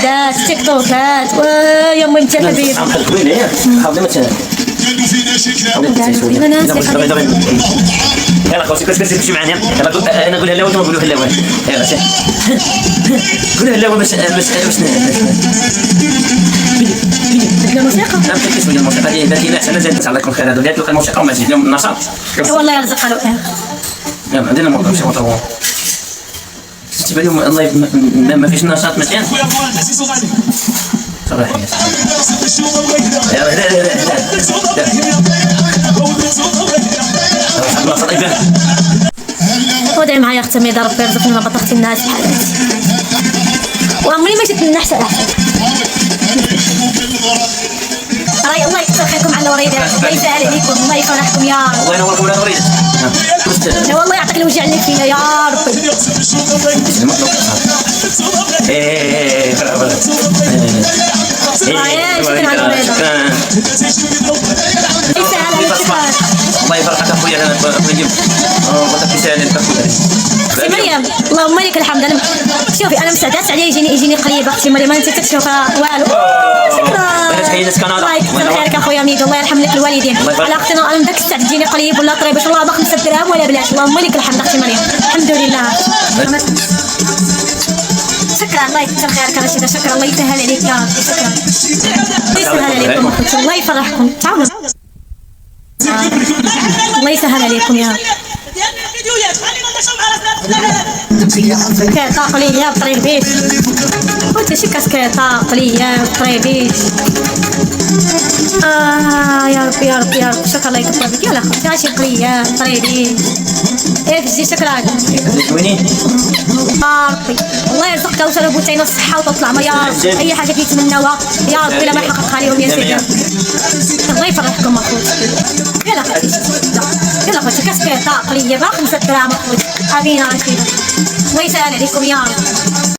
المشاهدات التيك توكات ويا امي انت الحبيب قبيله ياك حاولي ما يلا خوتي كتمشي معنا يلا انا نقولها لا وانتم قولوها لا يلا سير قولها لا باش الموسيقى لا تركز في الموسيقى ديال ناس انا زاد الله يكون خير هذو اللي الموسيقى وما تزيد لهم النشاط والله يرزقها له يلا عندنا موضوع شي موضوع تبان لهم الله ما فيش نشاط مزيان صراحه ودعي معايا اختي ميدا ربي يرزقني ما بطختي الناس بحالاتي وعمري ما جيت نحسن احسن راي الله يكثر خيركم على الوريد الله يسهل عليكم الله يفرحكم يا رب الله ينوركم على الوريد لا والله يعطيك الوجع اللي فينا يا ربي شكرا على الوريد يسهل عليك الله يفرحك اخويا انا نجيب وقتك يسهل لك اختي مريم اللهم لك الحمد انا شوفي انا مساعدات عليا يجيني قريب اختي مريم انت تشوفها والو شكرا الله يكثر خيرك اخويا ميدو الله يرحم لك الوالدين على اختنا انا داك الساعه تجيني قريب ولا قريب ان شاء الله باقي 5 دراهم ولا بلاش اللهم لك الحمد اختي مريم الحمد لله شكرا الله يكثر خيرك رشيده شكرا الله يسهل عليك يا ربي شكرا يسهل عليكم اخوتي الله يفرحكم تعاونوا الله يسهل عليكم يا رب كاسكيطة قلية بطريبيش قلت شي كاسكيطة قلية بطريبيش يا ربي يا ربي يا ربي شكرا الله يكبر بك يلا خوتي هاشي قلية بطريبيش فزي شكرا وينين ربي الله يرزقك وسر بوتين الصحة وتطلع ما يا رب أي حاجة كيتمناوها يا ربي لا ما يحققها لهم يا سيدي الله يفرحكم اخوتي يلا خوتي يلا خوتي كاسكيطة قلية ب 5 دراهم اخوتي امين رشيدة الله يسهل عليكم يا رب